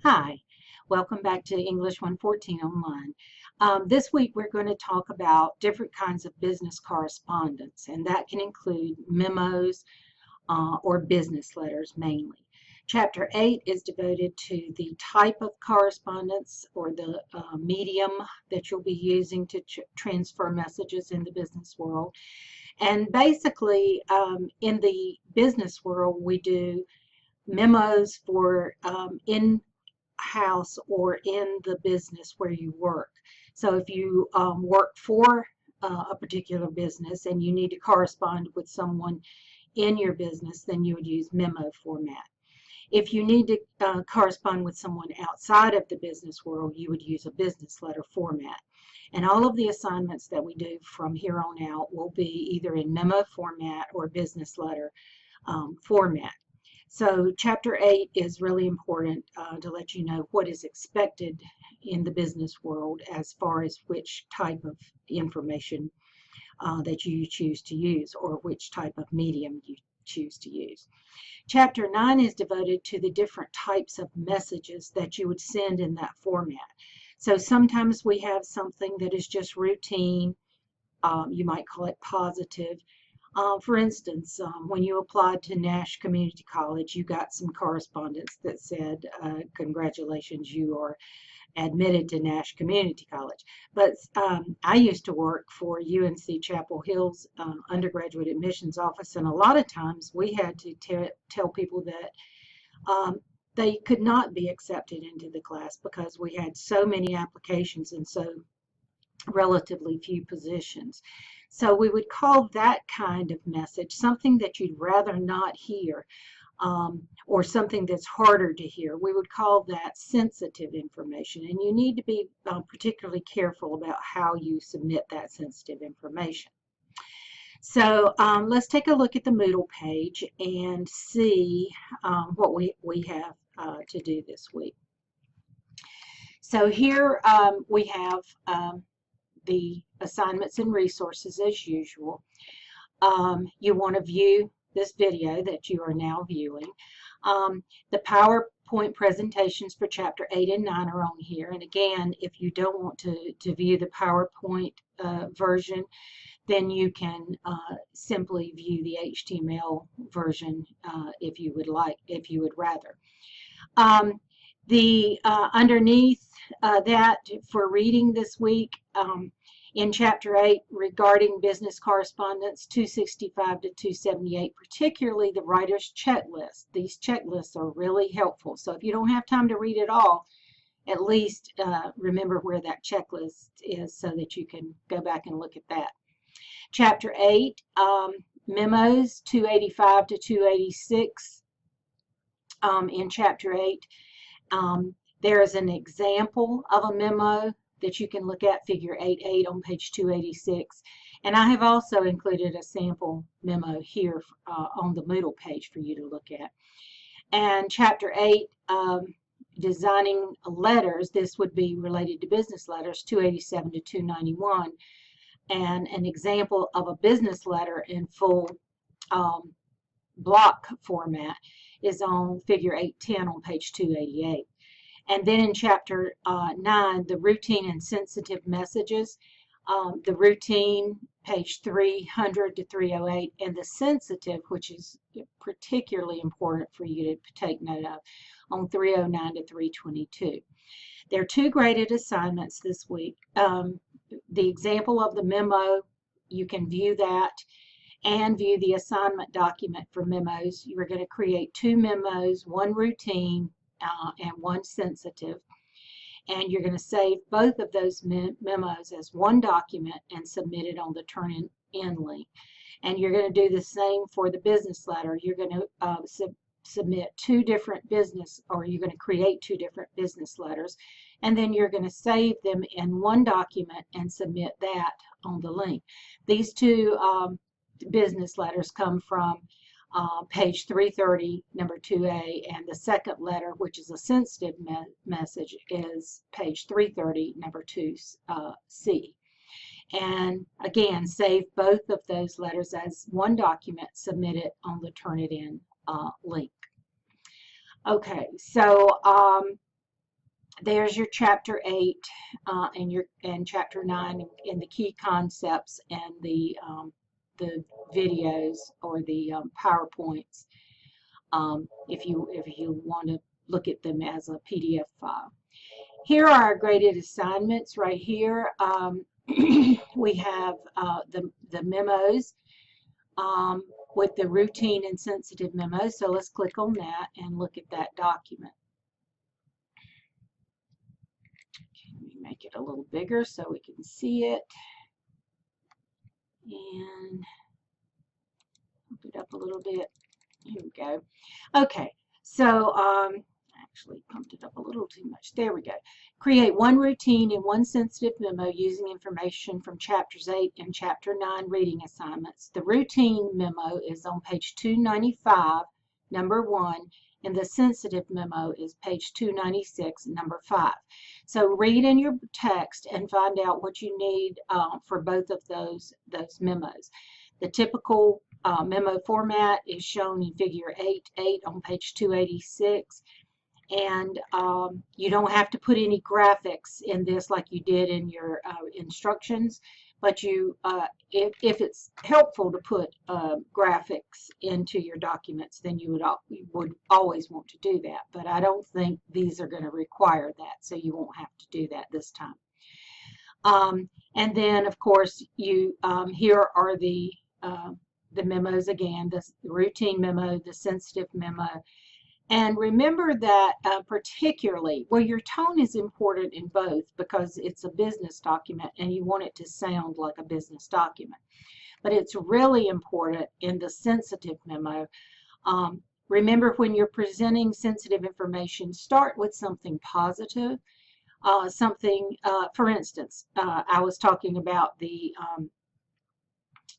Hi, welcome back to English 114 Online. This week we're going to talk about different kinds of business correspondence, and that can include memos or business letters mainly. Chapter 8 is devoted to the type of correspondence or the medium that you'll be using to transfer messages in the business world. And basically, in the business world, we do memos for house or in the business where you work. So if you work for a particular business and you need to correspond with someone in your business, then you would use memo format. If you need to correspond with someone outside of the business world, you would use a business letter format. And all of the assignments that we do from here on out will be either in memo format or business letter format. So Chapter 8 is really important to let you know what is expected in the business world as far as which type of information that you choose to use or which type of medium you choose to use. Chapter 9 is devoted to the different types of messages that you would send in that format. So sometimes we have something that is just routine. You might call it positive. For instance, when you applied to Nash Community College, you got some correspondence that said, congratulations, you are admitted to Nash Community College. But I used to work for UNC Chapel Hill's undergraduate admissions office, and a lot of times we had to tell people that they could not be accepted into the class because we had so many applications and so relatively few positions. So we would call that kind of message something that you'd rather not hear, or something that's harder to hear. We would call that sensitive information, and you need to be particularly careful about how you submit that sensitive information. So let's take a look at the Moodle page and see what we have to do this week. So here we have the assignments and resources as usual. You want to view this video that you are now viewing. The PowerPoint presentations for Chapter 8 and 9 are on here. And again, if you don't want to view the PowerPoint version, then you can simply view the HTML version if you would rather. Underneath that for reading this week, in Chapter 8 regarding business correspondence 265 to 278, particularly the writer's checklist. These checklists are really helpful. So if you don't have time to read it all, at least remember where that checklist is so that you can go back and look at that. Chapter 8, memos 285 to 286. In Chapter 8, there is an example of a memo that you can look at, Figure 8.8 on page 286. And I have also included a sample memo here on the Moodle page for you to look at. And Chapter 8, designing letters, this would be related to business letters, 287 to 291. And an example of a business letter in full block format is on Figure 8.10 on page 288. And then in Chapter 9, the routine and sensitive messages, the routine, page 300 to 308, and the sensitive, which is particularly important for you to take note of, on 309 to 322. There are two graded assignments this week. The example of the memo, you can view that and view the assignment document for memos. You're going to create two memos, one routine, and one sensitive, and you're going to save both of those memos as one document and submit it on the Turn-in link. And you're going to do the same for the business letter. You're going to submit two different business, or you're going to create two different business letters, and then you're going to save them in one document and submit that on the link. These two business letters come from page 330, number 2A, and the second letter, which is a sensitive message, is page 330, number 2C. And again, save both of those letters as one document, submit it on the Turnitin link. Okay, so there's your chapter 8 and chapter 9 and the key concepts and the videos or the PowerPoints, if you want to look at them as a PDF file. Here are our graded assignments right here. We have the memos with the routine and sensitive memos. So let's click on that and look at that document. Let me make it a little bigger so we can see it. And pump it up a little bit. Here we go. Okay, so actually pumped it up a little too much. There we go. Create one routine and one sensitive memo using information from chapters 8 and chapter 9 reading assignments. The routine memo is on page 295, number 1, and the sensitive memo is page 296, number 5. So read in your text and find out what you need for both of those memos. The typical memo format is shown in figure 8.8 on page 286. And you don't have to put any graphics in this like you did in your instructions, but you, if it's helpful to put graphics into your documents, then you would always want to do that. But I don't think these are going to require that, so you won't have to do that this time. And then, of course, you here are the memos again: the routine memo, the sensitive memo. And remember that particularly, well, your tone is important in both because it's a business document and you want it to sound like a business document. But it's really important in the sensitive memo. Remember, when you're presenting sensitive information, start with something positive. For instance, I was talking about the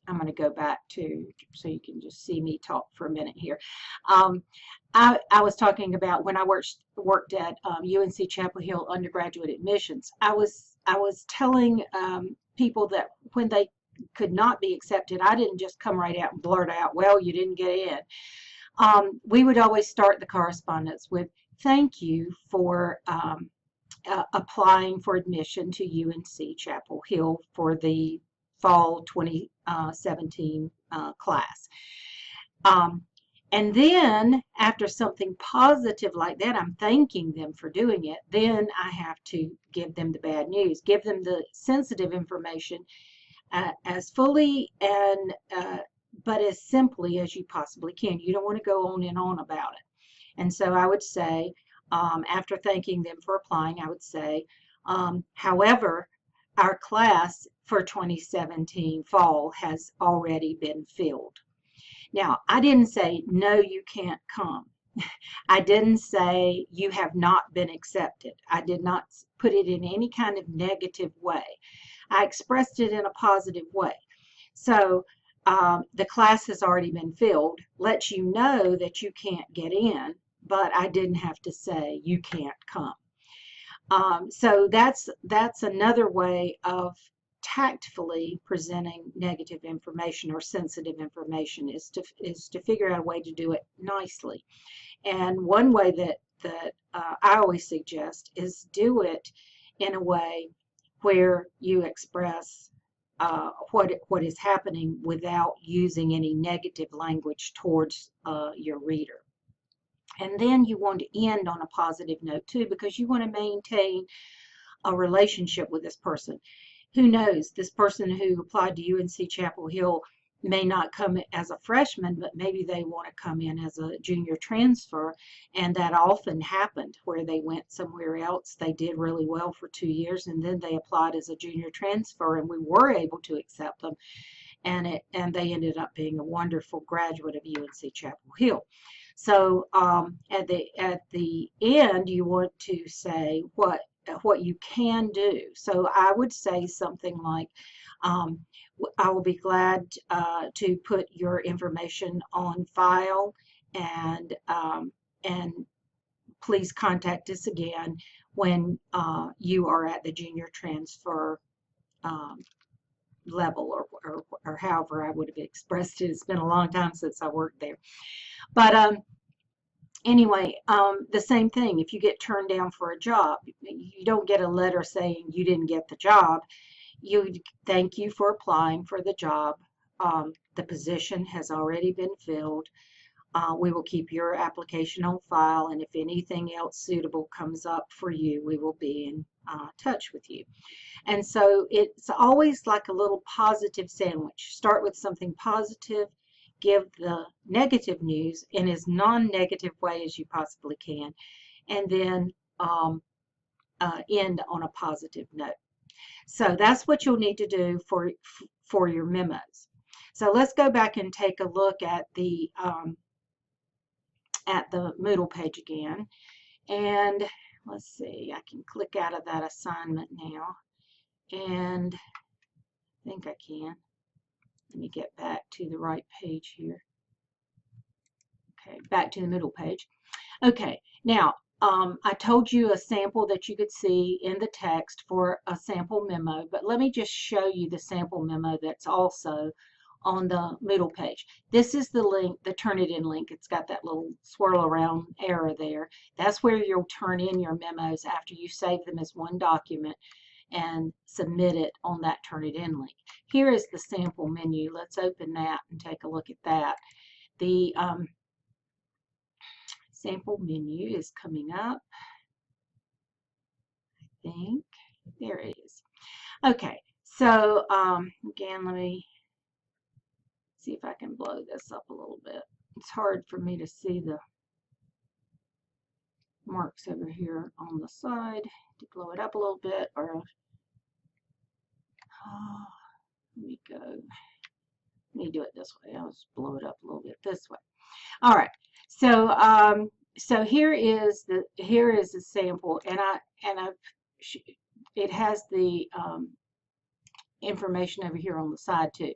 I'm going to go back to, so you can just see me talk for a minute here. I was talking about when I worked at UNC Chapel Hill undergraduate admissions. I was telling people that when they could not be accepted, I didn't just come right out and blurt out, well, you didn't get in. We would always start the correspondence with, thank you for applying for admission to UNC Chapel Hill for the fall 2017 class. And then after something positive like that, I'm thanking them for doing it. Then I have to give them the bad news, give them the sensitive information as fully and but as simply as you possibly can. You don't want to go on and on about it. And so I would say, after thanking them for applying, I would say, however, our class for 2017 fall has already been filled. Now, I didn't say, no, you can't come. I didn't say you have not been accepted. I did not put it in any kind of negative way. I expressed it in a positive way. So the class has already been filled, lets you know that you can't get in, but I didn't have to say you can't come. So that's another way of tactfully presenting negative information or sensitive information, is to figure out a way to do it nicely. And one way that I always suggest is do it in a way where you express what is happening without using any negative language towards your reader. And then you want to end on a positive note too, because you want to maintain a relationship with this person. Who knows, this person who applied to UNC Chapel Hill may not come as a freshman, but maybe they want to come in as a junior transfer. And that often happened, where they went somewhere else, they did really well for 2 years, and then they applied as a junior transfer, and we were able to accept them. And they ended up being a wonderful graduate of UNC Chapel Hill. So at the end, you want to say what you can do. So I would say something like, I will be glad to put your information on file, and please contact us again when you are at the junior transfer level, or however I would have expressed it. It's been a long time since I worked there. But Anyway, the same thing. If you get turned down for a job, you don't get a letter saying you didn't get the job. You thank you for applying for the job. The position has already been filled. We will keep your application on file, and if anything else suitable comes up for you, we will be in touch with you. And so it's always like a little positive sandwich. Start with something positive, give the negative news in as non-negative way as you possibly can, and then end on a positive note. So that's what you'll need to do for your memos. So let's go back and take a look at the Moodle page again. And let's see, I can click out of that assignment now. And I think I can. Let me get back to the right page here. Okay, back to the Moodle page. Okay, now I told you a sample that you could see in the text for a sample memo, but let me just show you the sample memo that's also on the Moodle page. This is the link, the Turnitin link. It's got that little swirl around arrow there. That's where you'll turn in your memos after you save them as one document and submit it on that Turnitin link. Here is the sample menu. Let's open that and take a look at that. The sample menu is coming up. I think there it is. Okay, so again, let me see if I can blow this up a little bit. It's hard for me to see the marks over here on the side. To blow it up a little bit, or let me go. Let me do it this way. I'll just blow it up a little bit this way. All right. So so here is the sample, and it has the information over here on the side too.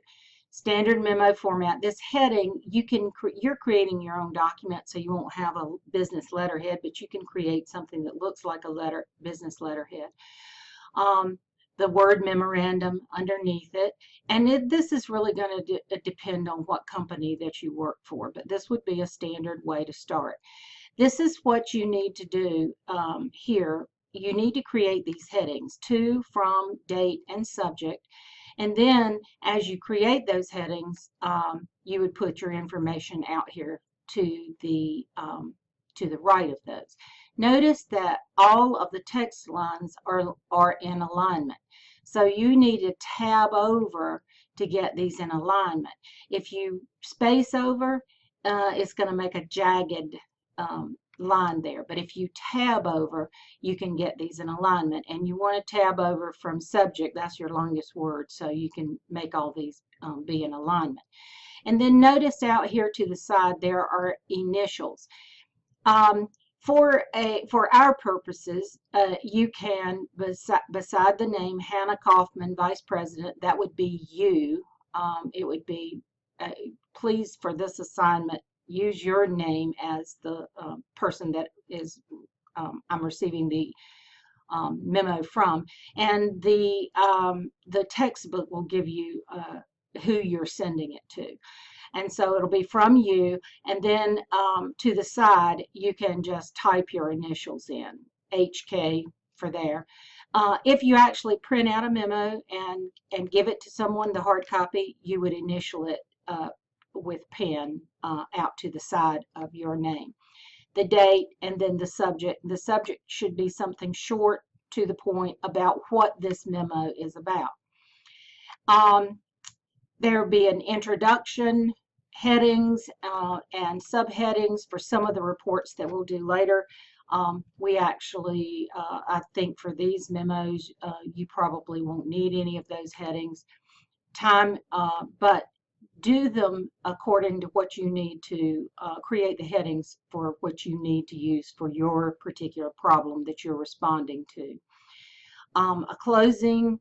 Standard memo format. This heading, you're creating your own document, so you won't have a business letterhead, but you can create something that looks like a business letterhead. The word memorandum underneath it, and this is really going to depend on what company that you work for, but this would be a standard way to start. This is what you need to do here. You need to create these headings: to, from, date, and subject. And then as you create those headings, you would put your information out here to the right of those. Notice that all of the text lines are in alignment. So you need to tab over to get these in alignment. If you space over, it's going to make a jagged line there. But if you tab over, you can get these in alignment. And you want to tab over from subject. That's your longest word, so you can make all these be in alignment. And then notice out here to the side there are initials. For our purposes, you can, beside the name Hannah Kaufman, Vice President, that would be you. It would be, please, for this assignment, use your name as the person that is I'm receiving the memo from, and the textbook will give you who you're sending it to. And so it'll be from you, and then to the side you can just type your initials in, HK for there. If you actually print out a memo and give it to someone, the hard copy, you would initial it with pen out to the side of your name. The date, and then the subject. The subject should be something short, to the point, about what this memo is about. There will be an introduction, headings, and subheadings for some of the reports that we'll do later. We actually, I think for these memos, you probably won't need any of those headings. But do them according to what you need to create the headings for what you need to use for your particular problem that you're responding to. A closing,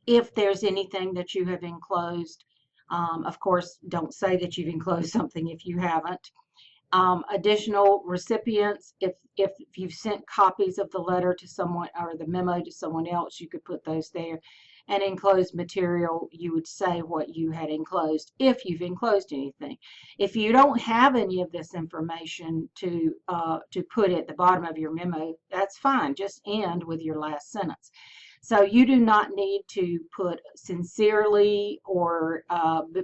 if there's anything that you have enclosed. Of course, don't say that you've enclosed something if you haven't. Additional recipients, if you've sent copies of the letter to someone or the memo to someone else, you could put those there. and enclosed material, you would say what you had enclosed if you've enclosed anything. If you don't have any of this information to put at the bottom of your memo, that's fine. Just end with your last sentence. So you do not need to put sincerely or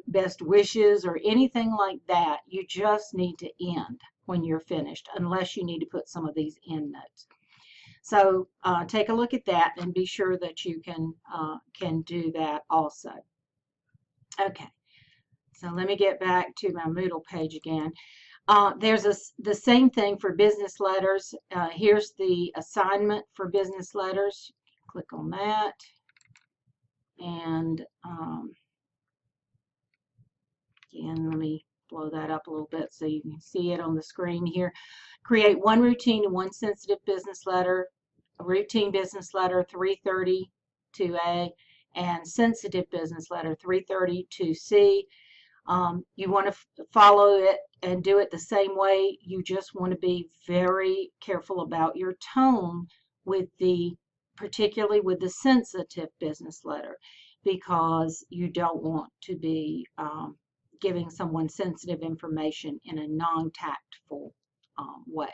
best wishes or anything like that. You just need to end when you're finished, unless you need to put some of these end notes. So take a look at that and be sure that you can do that also. Okay, so let me get back to my Moodle page again. There's the same thing for business letters. Here's the assignment for business letters. Click on that, and again, let me blow that up a little bit so you can see it on the screen here. Create one routine and one sensitive business letter. A routine business letter 332A and sensitive business letter 332C. You want to follow it and do it the same way. You just want to be very careful about your tone with particularly with the sensitive business letter, because you don't want to be giving someone sensitive information in a non-tactful way.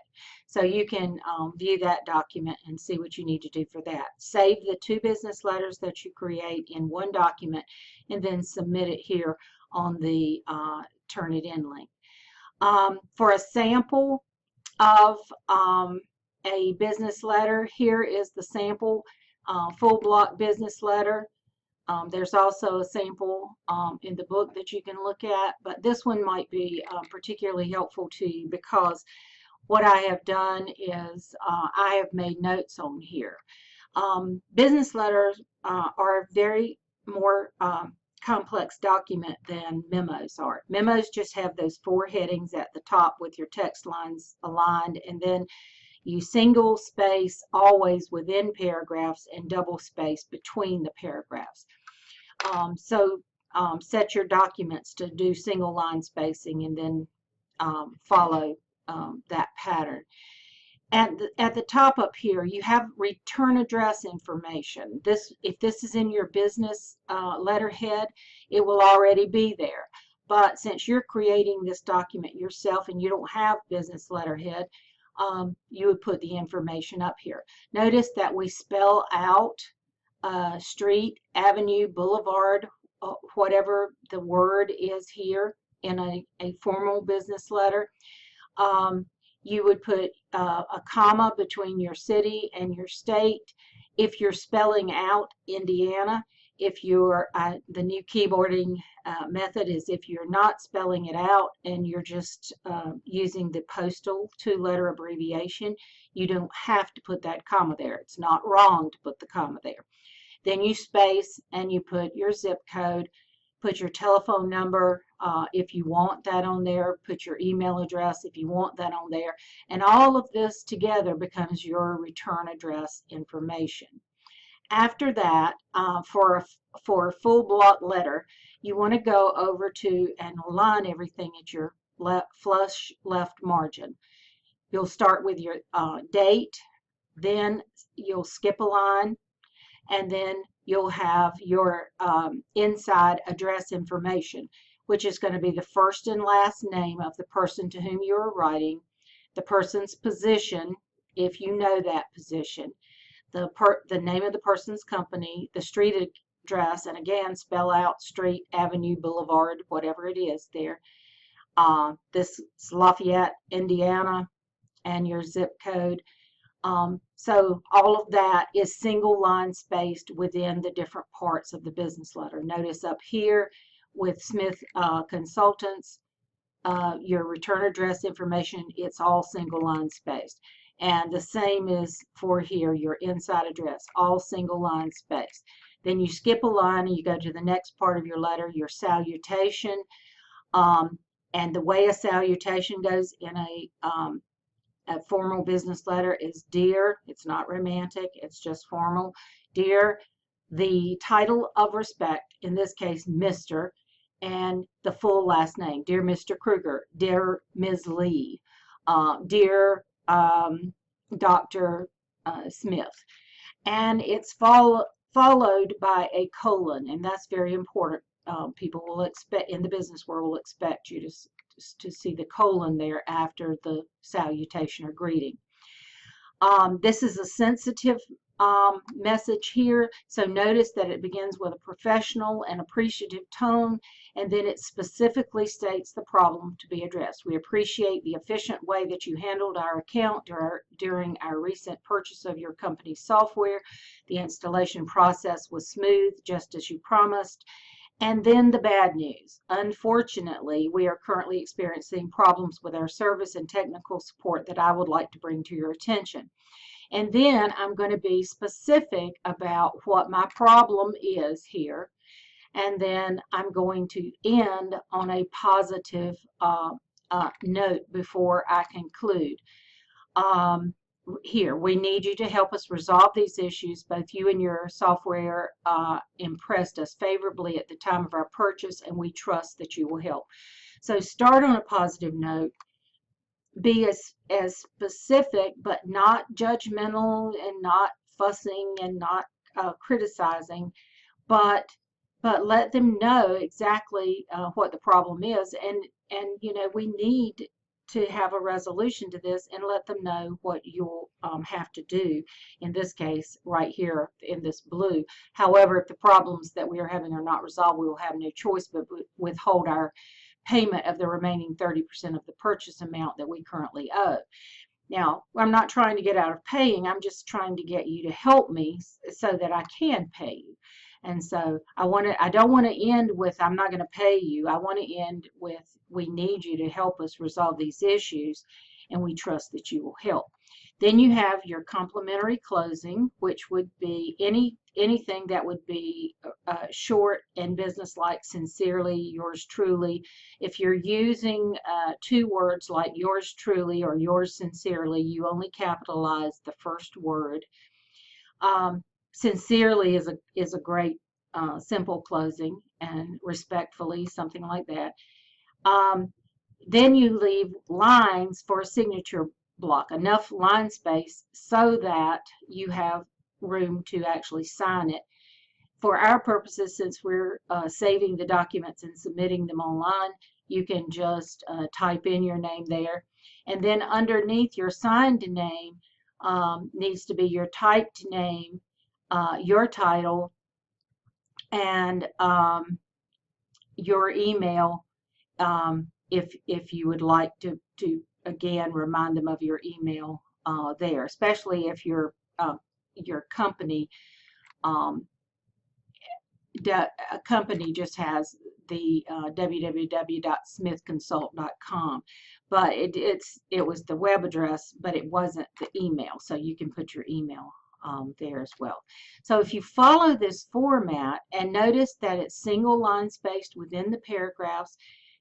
So you can view that document and see what you need to do for that. Save the 2 business letters that you create in one document and then submit it here on the Turnitin link. For a sample of a business letter, here is the sample full block business letter. There's also a sample in the book that you can look at, but this one might be particularly helpful to you, because what I have done is I have made notes on here. Business letters are a very more complex document than memos are. Memos just have those 4 headings at the top with your text lines aligned, and then you single space always within paragraphs and double space between the paragraphs. Set your documents to do single line spacing and then follow that pattern. At the top up here, you have return address information. If this is in your business letterhead, it will already be there. But since you're creating this document yourself and you don't have business letterhead, you would put the information up here. Notice that we spell out street, avenue, boulevard, whatever the word is here in a formal business letter. You would put a comma between your city and your state. If you're spelling out Indiana, if you're the new keyboarding method is if you're not spelling it out and you're just using the postal 2-letter abbreviation, you don't have to put that comma there. It's not wrong to put the comma there. Then you space and you put your zip code, put your telephone number if you want that on there, put your email address if you want that on there, and all of this together becomes your return address information. After that, for a full block letter, you want to go over to and align everything at your flush left margin. You'll start with your date, then you'll skip a line, and then you'll have your inside address information, which is going to be the first and last name of the person to whom you are writing, the person's position, if you know that position, the name of the person's company, the street address, and again, spell out street, avenue, boulevard, whatever it is there. This is Lafayette, Indiana, and your zip code. So all of that is single line spaced within the different parts of the business letter. Notice up here with Smith Consultants, your return address information, it's all single line spaced. And the same is for here, your inside address, all single line spaced. Then you skip a line and you go to the next part of your letter, your salutation. And the way a salutation goes in a formal business letter is dear. It's not romantic, it's just formal. Dear, the title of respect, in this case, Mr., and the full last name. Dear Mr. Kruger, dear Ms. Lee, dear Dr. Smith. And it's followed by a colon, and that's very important. People will expect, in the business world, will expect you to see the colon there after the salutation or greeting. This is a sensitive message here, so notice that it begins with a professional and appreciative tone, and then it specifically states the problem to be addressed. We appreciate the efficient way that you handled our account during our recent purchase of your company's software. The installation process was smooth, just as you promised. And then the bad news. Unfortunately, we are currently experiencing problems with our service and technical support that I would like to bring to your attention. And then I'm going to be specific about what my problem is here. And then I'm going to end on a positive note before I conclude. Here, we need you to help us resolve these issues. Both you and your software impressed us favorably at the time of our purchase, and we trust that you will help. So start on a positive note. Be as specific, but not judgmental and not fussing and not criticizing, but let them know exactly what the problem is, and you know, we need to have a resolution to this, and let them know what you'll have to do. In this case, right here in this blue. However, if the problems that we are having are not resolved, we will have no choice but withhold our payment of the remaining 30% of the purchase amount that we currently owe. Now, I'm not trying to get out of paying. I'm just trying to get you to help me so that I can pay you. And so I don't want to end with I'm not going to pay you. I want to end with we need you to help us resolve these issues, and we trust that you will help. Then you have your complimentary closing, which would be anything that would be short and businesslike. Sincerely, yours truly. If you're using two words like yours truly or yours sincerely, you only capitalize the first word. Sincerely is a great simple closing, and respectfully, something like that. Then you leave lines for a signature block, enough line space so that you have room to actually sign it. For our purposes, since we're saving the documents and submitting them online, you can just type in your name there. And then underneath your signed name needs to be your typed name, your title, and your email, if you would like to again remind them of your email there, especially if your company a company just has the www.smithconsult.com, but it was the web address, but it wasn't the email, so you can put your email there as well. So if you follow this format and notice that it's single line spaced within the paragraphs,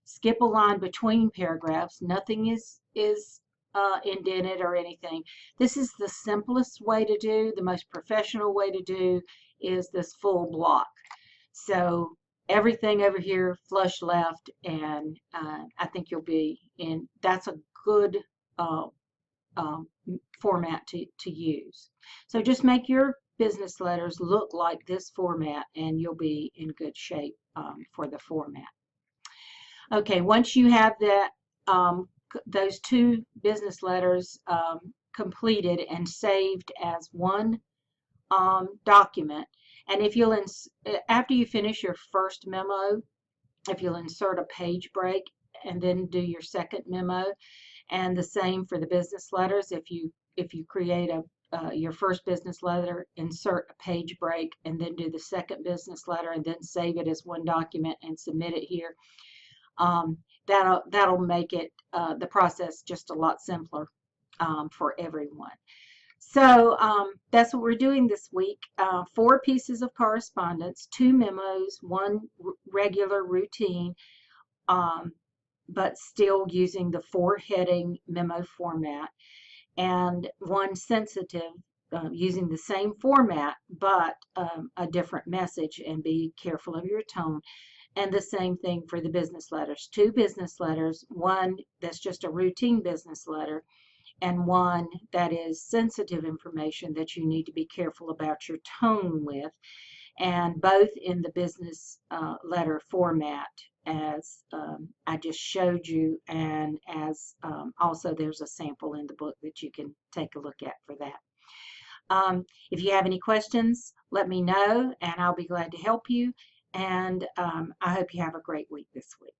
skip a line between paragraphs, nothing is indented or anything. This is the simplest way to do. The most professional way to do is this full block. So everything over here flush left, and I think you'll be in. That's a good format to use. So just make your business letters look like this format, and you'll be in good shape for the format. Okay, once you have that, those two business letters completed and saved as one document, and if you'll after you finish your first memo, if you'll insert a page break and then do your second memo, and the same for the business letters. If you create your first business letter, insert a page break, and then do the second business letter, and then save it as one document and submit it here. That'll make it the process just a lot simpler for everyone. So that's what we're doing this week. 4 pieces of correspondence, 2 memos, 1 regular routine, but still using the 4-heading memo format, and 1 sensitive using the same format but a different message, and be careful of your tone. And the same thing for the business letters. 2 business letters, 1 that's just a routine business letter, and one that is sensitive information that you need to be careful about your tone with, and both in the business letter format, as I just showed you, and as also there's a sample in the book that you can take a look at for that. If you have any questions, let me know, and I'll be glad to help you. And I hope you have a great week this week.